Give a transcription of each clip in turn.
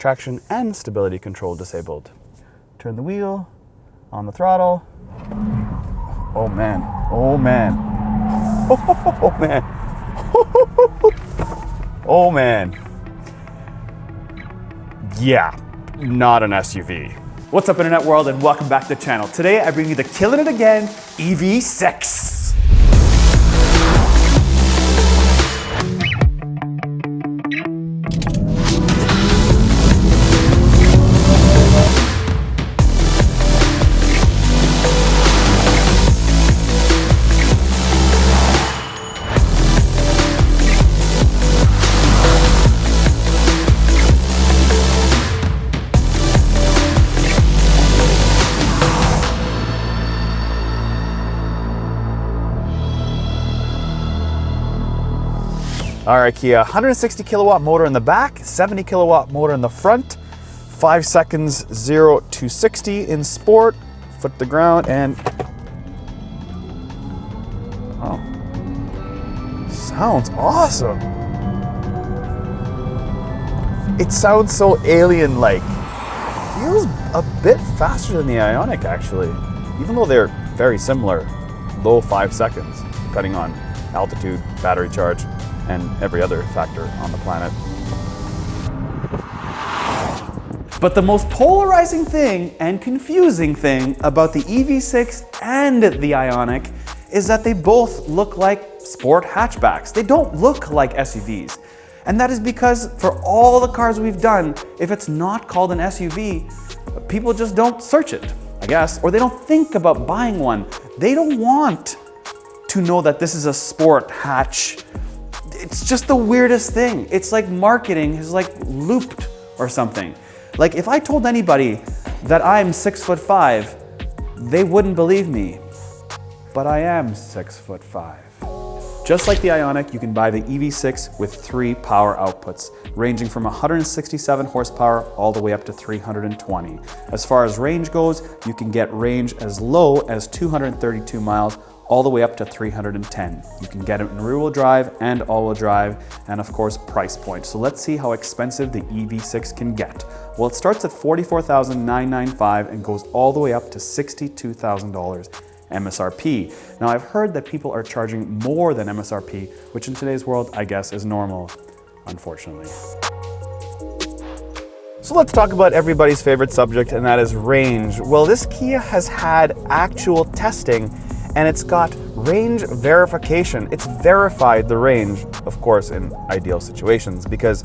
traction and stability control disabled. Turn the wheel, on the throttle. Oh man, oh man. Oh man. Oh man. Yeah, not an SUV. What's up, internet world, and welcome back to the channel. Today I bring you the Killing It Again EV6. All right, Kia, 160 kilowatt motor in the back, 70 kilowatt motor in the front, 5 seconds 0 to 60 in sport, foot to ground, and oh, sounds awesome. It sounds so alien-like. Feels a bit faster than the Ioniq, actually, even though they're very similar, low 5 seconds, depending on altitude, battery charge, and every other factor on the planet. But the most polarizing thing and confusing thing about the EV6 and the Ioniq is that they both look like sport hatchbacks. They don't look like SUVs. And that is because for all the cars we've done, if it's not called an SUV, people just don't search it, I guess, or they don't think about buying one. They don't want to know that this is a sport hatch. It's just the weirdest thing. It's like marketing is like looped or something. Like if I told anybody that I'm 6'5", they wouldn't believe me. But I am 6'5". Just like the Ioniq, you can buy the EV6 with 3 power outputs, ranging from 167 horsepower all the way up to 320. As far as range goes, you can get range as low as 232 miles all the way up to 310. You can get it in rear-wheel drive and all-wheel drive, and of course price point. So let's see how expensive the EV6 can get. Well, it starts at $44,995 and goes all the way up to $62,000 MSRP. Now I've heard that people are charging more than MSRP, which in today's world I guess is normal, unfortunately. So let's talk about everybody's favorite subject, and that is range. Well, this Kia has had actual testing and it's got range verification. It's verified the range, of course, in ideal situations, because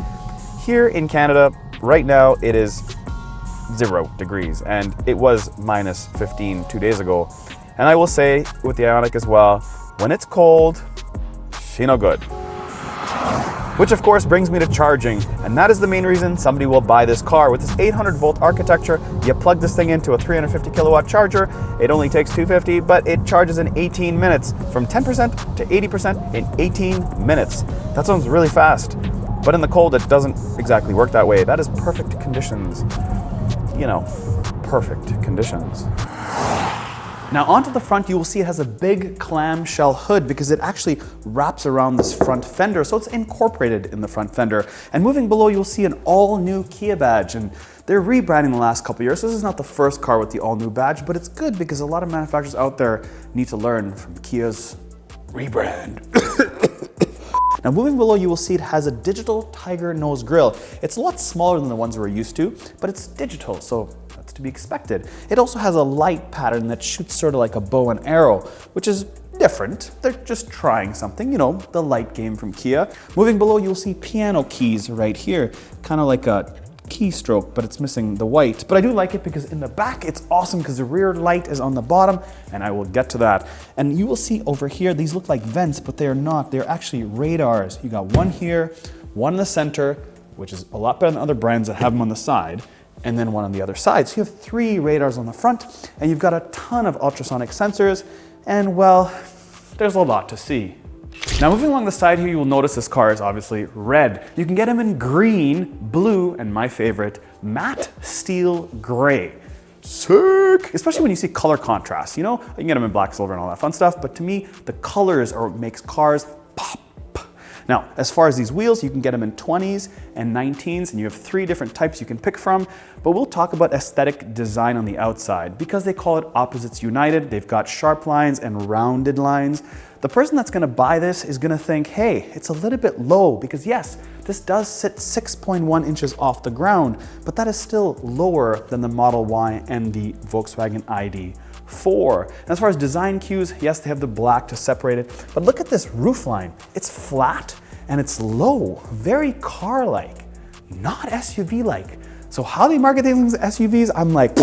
here in Canada, right now, it is 0 degrees, and it was minus 15 2 days ago. And I will say, with the Ioniq as well, when it's cold, she no good. Which of course brings me to charging, and that is the main reason somebody will buy this car. With this 800 volt architecture, you plug this thing into a 350 kilowatt charger, it only takes 250, but it charges in 18 minutes, from 10% to 80% in 18 minutes. That sounds really fast, but in the cold it doesn't exactly work that way. That is perfect conditions. You know, perfect conditions. Now onto the front, you will see it has a big clamshell hood because it actually wraps around this front fender, so it's incorporated in the front fender. And moving below, you'll see an all-new Kia badge, and they're rebranding the last couple of years. So this is not the first car with the all-new badge, but it's good because a lot of manufacturers out there need to learn from Kia's rebrand. Now moving below, you will see it has a digital tiger nose grille. It's a lot smaller than the ones we're used to, but it's digital, so that's to be expected. It also has a light pattern that shoots sort of like a bow and arrow, which is different. They're just trying something, you know, the light game from Kia. Moving below, you'll see piano keys right here, kind of like a keystroke, but it's missing the white. But I do like it because in the back, it's awesome because the rear light is on the bottom, and I will get to that. And you will see over here, these look like vents, but they're not. They're actually radars. You got one here, one in the center, which is a lot better than other brands that have them on the side, and then one on the other side. So you have 3 radars on the front, and you've got a ton of ultrasonic sensors, and well, there's a lot to see. Now moving along the side here, you will notice this car is obviously red. You can get them in green, blue, and my favorite, matte steel gray. Sick! Especially when you see color contrast, you know? You can get them in black, silver, and all that fun stuff, but to me, the colors are what makes cars pop. Now, as far as these wheels, you can get them in 20s and 19s, and you have 3 different types you can pick from, but we'll talk about aesthetic design on the outside. Because they call it opposites united, they've got sharp lines and rounded lines. The person that's gonna buy this is gonna think, hey, it's a little bit low, because yes, this does sit 6.1 inches off the ground, but that is still lower than the Model Y and the Volkswagen ID4. And as far as design cues, yes, they have the black to separate it, but look at this roofline. It's flat and it's low, very car-like, not SUV-like. So how they market these SUVs, I'm like,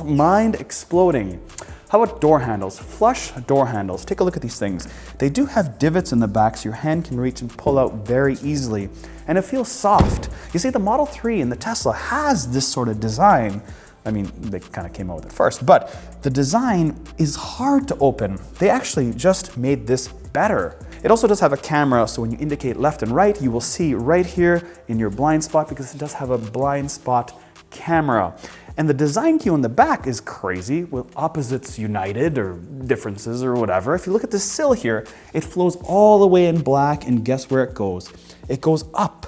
mind exploding. How about door handles? Flush door handles. Take a look at these things. They do have divots in the back so your hand can reach and pull out very easily. And it feels soft. You see, the Model 3 and the Tesla has this sort of design. I mean, they kind of came out with it first, but the design is hard to open. They actually just made this better. It also does have a camera, so when you indicate left and right, you will see right here in your blind spot, because it does have a blind spot camera. And the design cue on the back is crazy, with opposites united or differences or whatever. If you look at the sill here, it flows all the way in black, and guess where it goes? It goes up.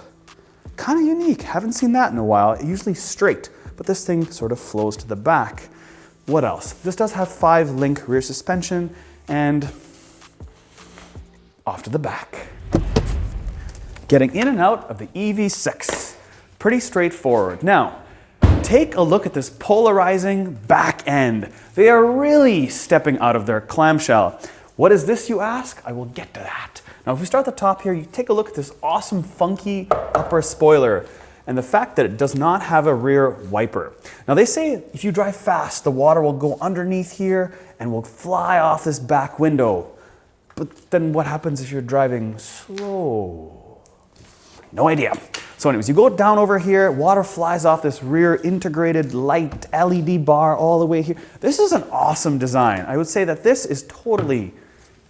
Kind of unique, haven't seen that in a while. Usually straight, but this thing sort of flows to the back. What else? This does have 5-link rear suspension, and off to the back. Getting in and out of the EV6, pretty straightforward. Now, take a look at this polarizing back end. They are really stepping out of their clamshell. What is this, you ask? I will get to that. Now, if we start at the top here, you take a look at this awesome, funky upper spoiler, and the fact that it does not have a rear wiper. Now, they say if you drive fast, the water will go underneath here and will fly off this back window. But then what happens if you're driving slow? No idea. So anyways, you go down over here, water flies off this rear integrated light LED bar all the way here. This is an awesome design. I would say that this is totally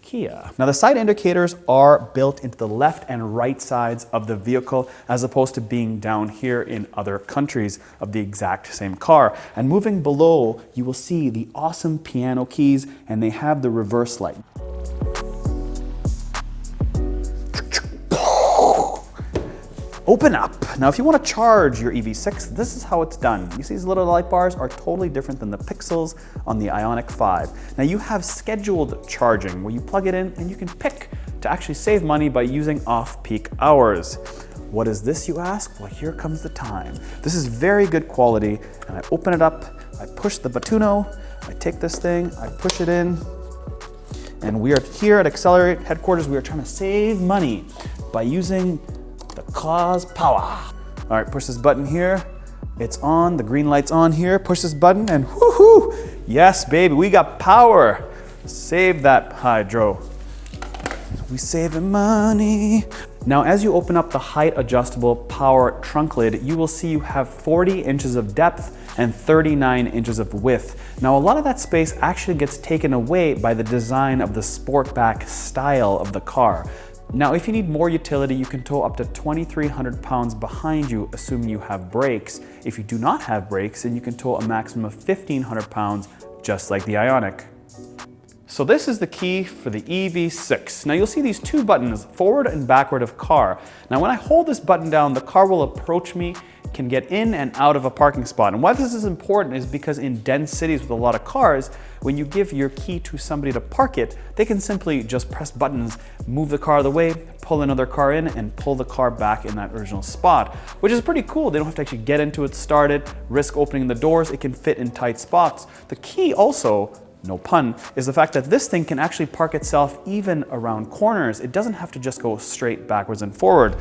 Kia. Now, the side indicators are built into the left and right sides of the vehicle, as opposed to being down here in other countries of the exact same car. And moving below, you will see the awesome piano keys, and they have the reverse light. Open up. Now, if you want to charge your EV6, this is how it's done. You see these little light bars are totally different than the pixels on the Ioniq 5. Now, you have scheduled charging where you plug it in and you can pick to actually save money by using off-peak hours. What is this, you ask? Well, here comes the time. This is very good quality, and I open it up, I push the buttono, I take this thing, I push it in, and we are here at Accelerate headquarters. We are trying to save money by using the cause power. All right, push this button here. It's on, the green light's on here. Push this button and whoo-hoo! Yes, baby, we got power. Save that hydro. We saving money. Now, as you open up the height adjustable power trunk lid, you will see you have 40 inches of depth and 39 inches of width. Now, a lot of that space actually gets taken away by the design of the Sportback style of the car. Now, if you need more utility, you can tow up to 2,300 pounds behind you, assuming you have brakes. If you do not have brakes, then you can tow a maximum of 1,500 pounds, just like the Ioniq. So this is the key for the EV6. Now, you'll see these 2 buttons, forward and backward of car. Now, when I hold this button down, the car will approach me, can get in and out of a parking spot. And why this is important is because in dense cities with a lot of cars, when you give your key to somebody to park it, they can simply just press buttons, move the car out of the way, pull another car in, and pull the car back in that original spot, which is pretty cool. They don't have to actually get into it, start it, risk opening the doors. It can fit in tight spots. The key also, no pun, is the fact that this thing can actually park itself even around corners. It doesn't have to just go straight backwards and forward.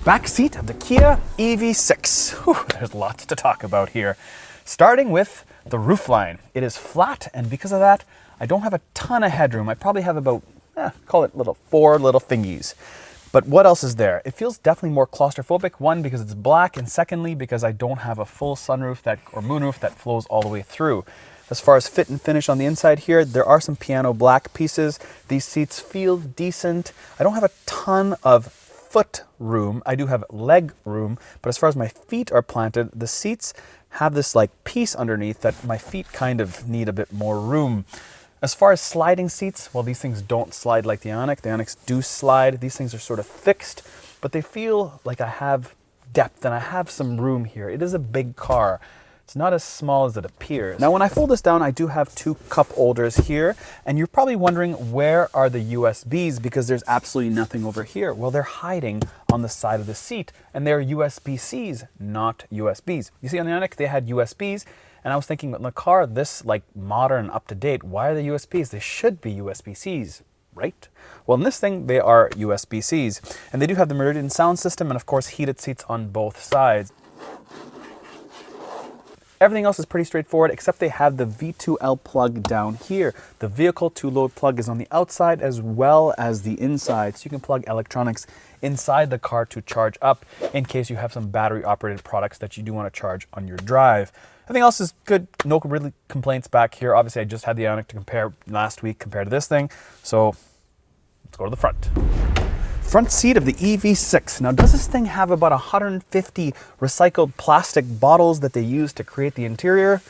Back seat of the Kia EV6. Whew, there's lots to talk about here. Starting with the roofline. It is flat, and because of that, I don't have a ton of headroom. I probably have about, call it 4 little thingies. But what else is there? It feels definitely more claustrophobic. One, because it's black, and secondly, because I don't have a full sunroof or moonroof that flows all the way through. As far as fit and finish on the inside here, there are some piano black pieces. These seats feel decent. I don't have a ton of foot room. I do have leg room, but as far as my feet are planted, the seats have this like piece underneath that my feet kind of need a bit more room. As far as sliding seats, well, these things don't slide like the Ioniq. The Ioniqs do slide. These things are sort of fixed, but they feel like I have depth and I have some room here. It is a big car. It's not as small as it appears. Now, when I fold this down, I do have two cup holders here, and you're probably wondering, where are the USBs? Because there's absolutely nothing over here. Well, they're hiding on the side of the seat, and they're USB-Cs, not USBs. You see, on the Ioniq, they had USBs, and I was thinking, in the car, this like modern, up-to-date, why are they USBs? They should be USB-Cs, right? Well, in this thing, they are USB-Cs, and they do have the Meridian sound system, and of course, heated seats on both sides. Everything else is pretty straightforward, except they have the V2L plug down here. The vehicle to load plug is on the outside as well as the inside, so you can plug electronics inside the car to charge up in case you have some battery operated products that you do want to charge on your drive. Everything else is good, no really complaints back here. Obviously, I just had the Ioniq to compare last week compared to this thing, so let's go to the front. Front seat of the EV6. Now, does this thing have about 150 recycled plastic bottles that they use to create the interior?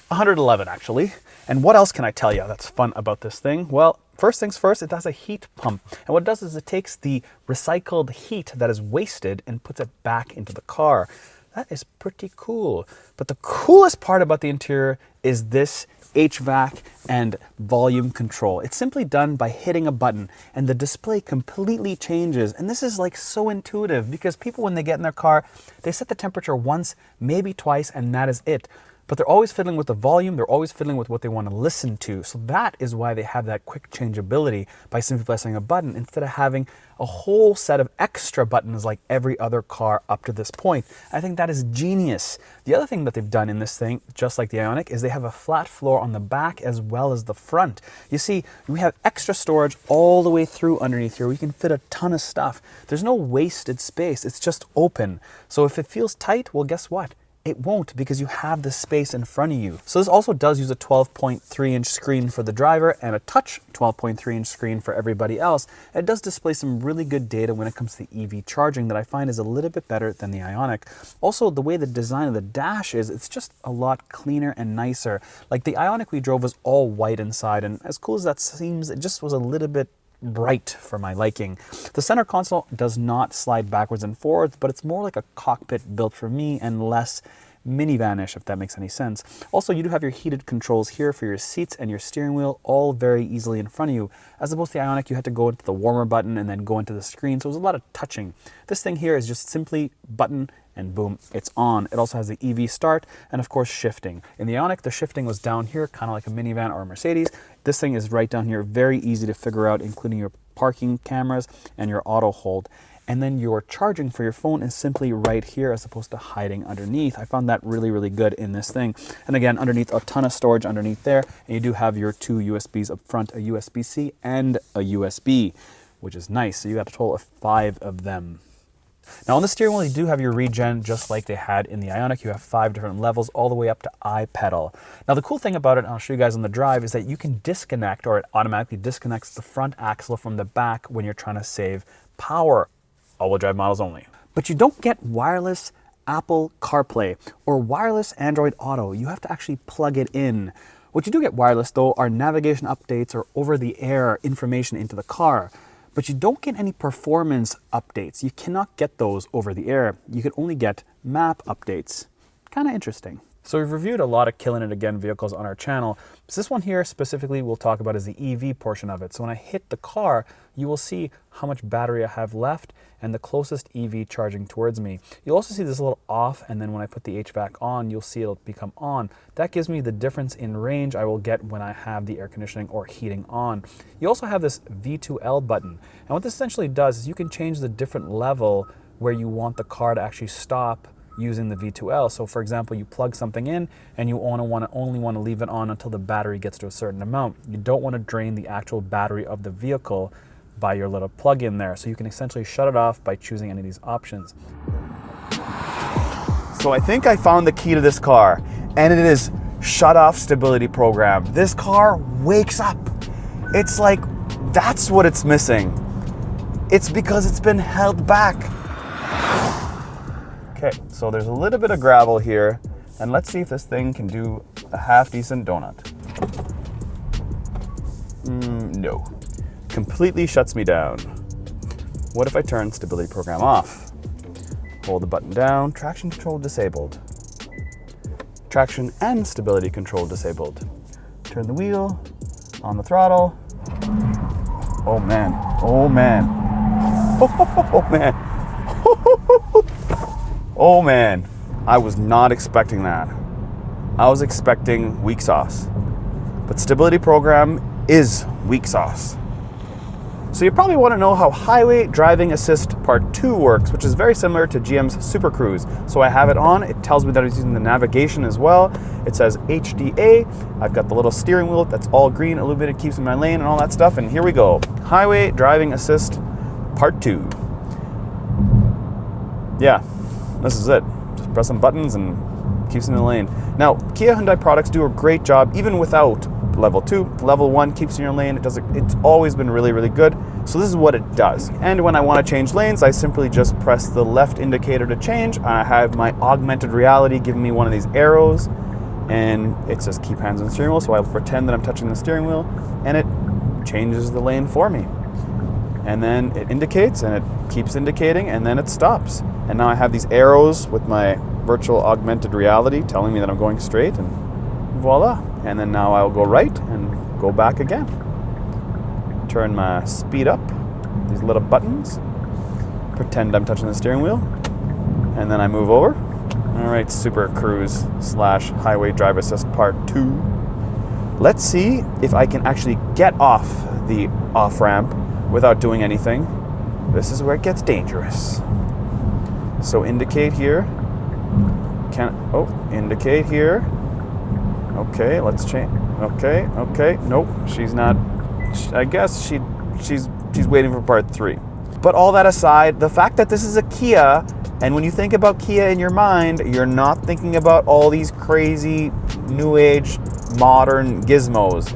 111, actually. And what else can I tell you that's fun about this thing? Well, first things first, it has a heat pump. And what it does is it takes the recycled heat that is wasted and puts it back into the car. That is pretty cool. But the coolest part about the interior is this HVAC and volume control. It's simply done by hitting a button and the display completely changes. And this is like so intuitive because people, when they get in their car, they set the temperature once, maybe twice, and that is it. But they're always fiddling with the volume, they're always fiddling with what they want to listen to. So that is why they have that quick changeability by simply pressing a button instead of having a whole set of extra buttons like every other car up to this point. I think that is genius. The other thing that they've done in this thing, just like the Ioniq, is they have a flat floor on the back as well as the front. You see, we have extra storage all the way through underneath here. We can fit a ton of stuff. There's no wasted space, it's just open. So if it feels tight, well, guess what? It won't, because you have the space in front of you. So this also does use a 12.3-inch screen for the driver and a touch 12.3-inch screen for everybody else. It does display some really good data when it comes to EV charging that I find is a little bit better than the Ioniq. Also, the way the design of the dash is, it's just a lot cleaner and nicer. Like the Ioniq we drove was all white inside, and as cool as that seems, it just was a little bit bright for my liking. The center console does not slide backwards and forwards, but it's more like a cockpit built for me and less minivan-ish, if that makes any sense. Also, you do have your heated controls here for your seats and your steering wheel, all very easily in front of you. As opposed to the Ioniq, you had to go into the warmer button and then go into the screen, so it was a lot of touching. This thing here is just simply button and boom, it's on. It also has the EV start and of course shifting. In the Ioniq, the shifting was down here, kind of like a minivan or a Mercedes. This thing is right down here, very easy to figure out, including your parking cameras and your auto hold. And then your charging for your phone is simply right here as opposed to hiding underneath. I found that really, really good in this thing. And again, underneath, a ton of storage underneath there. And you do have your two USBs up front, a USB-C and a USB, which is nice. So you got a total of 5 of them. Now on the steering wheel, you do have your regen just like they had in the Ioniq. You have 5 different levels all the way up to I-pedal. Now the cool thing about it, and I'll show you guys on the drive, is that you can disconnect, or it automatically disconnects the front axle from the back when you're trying to save power. All-wheel drive models only. But you don't get wireless Apple CarPlay or wireless Android Auto. You have to actually plug it in. What you do get wireless though are navigation updates or over-the-air information into the car. But you don't get any performance updates. You cannot get those over the air. You can only get map updates. Kind of interesting. So we've reviewed a lot of killing it again vehicles on our channel. So this one here specifically we'll talk about is the EV portion of it. So when I hit the car, you will see how much battery I have left and the closest EV charging towards me. You'll also see this little off, and then when I put the HVAC on, you'll see it'll become on. That gives me the difference in range I will get when I have the air conditioning or heating on. You also have this V2L button. And what this essentially does is you can change the different level where you want the car to actually stop using the V2L. So for example, you plug something in and you only want to leave it on until the battery gets to a certain amount. You don't want to drain the actual battery of the vehicle by your little plug in there. So you can essentially shut it off by choosing any of these options. So I think I found the key to this car, and it is shut off stability program. This car wakes up. It's like, that's what it's missing. It's because it's been held back. Okay, so there's a little bit of gravel here, and let's see if this thing can do a half decent donut. No. Completely shuts me down. What if I turn stability program off? Hold the button down, traction control disabled. Traction and stability control disabled. Turn the wheel, on the throttle. Oh man, oh man. Oh man. Oh man. I was not expecting that. I was expecting weak sauce. But stability program is weak sauce. So you probably want to know how Highway Driving Assist Part 2 works, which is very similar to GM's Super Cruise. So I have it on, it tells me that it's using the navigation as well. It says HDA, I've got the little steering wheel that's all green, illuminated, keeps in my lane and all that stuff, and here we go. Highway Driving Assist Part 2. Yeah, this is it. Just press some buttons and keeps in the lane. Now, Kia Hyundai products do a great job even without Level 2. Level 1 keeps in your lane. It's always been really, really good. So this is what it does. And when I want to change lanes, I simply just press the left indicator to change. I have my augmented reality giving me one of these arrows, and it says keep hands on the steering wheel. So I'll pretend that I'm touching the steering wheel, and it changes the lane for me. And then it indicates, and it keeps indicating, and then it stops. And now I have these arrows with my virtual augmented reality telling me that I'm going straight, and voila. And then now I'll go right and go back again. Turn my speed up, these little buttons. Pretend I'm touching the steering wheel. And then I move over. All right, Super Cruise / Highway Drive Assist Part 2. Let's see if I can actually get off the off-ramp without doing anything. This is where it gets dangerous. So indicate here. Indicate here. Okay, let's change. Okay. Nope, she's not. I guess she's waiting for Part 3. But all that aside, the fact that this is a Kia, and when you think about Kia in your mind, you're not thinking about all these crazy new age modern gizmos.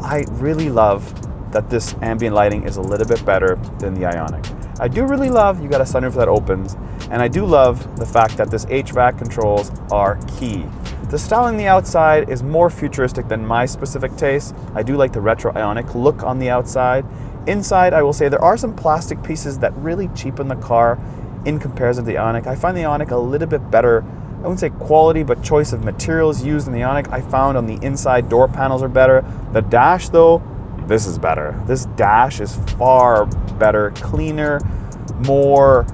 I really love that this ambient lighting is a little bit better than the Ioniq. I do really love you got a sunroof that opens, and I do love the fact that this HVAC controls are key. The styling on the outside is more futuristic than my specific taste. I do like the retro Ioniq look on the outside. Inside, I will say there are some plastic pieces that really cheapen the car in comparison to the Ioniq. I find the Ioniq a little bit better, I wouldn't say quality, but choice of materials used in the Ioniq. I found on the inside door panels are better. The dash though, this is better. This dash is far better, cleaner, more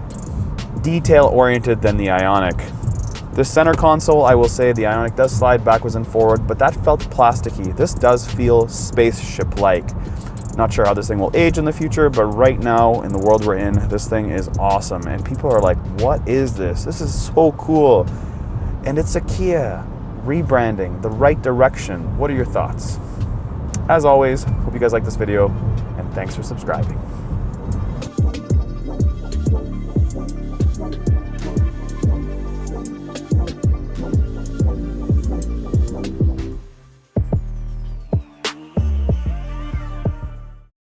detail-oriented than the Ioniq. The center console, I will say the Ioniq does slide backwards and forward, but that felt plasticky. This does feel spaceship-like. Not sure how this thing will age in the future, but right now, in the world we're in, this thing is awesome. And people are like, what is this? This is so cool. And it's a Kia. Rebranding, the right direction. What are your thoughts? As always, hope you guys like this video, and thanks for subscribing.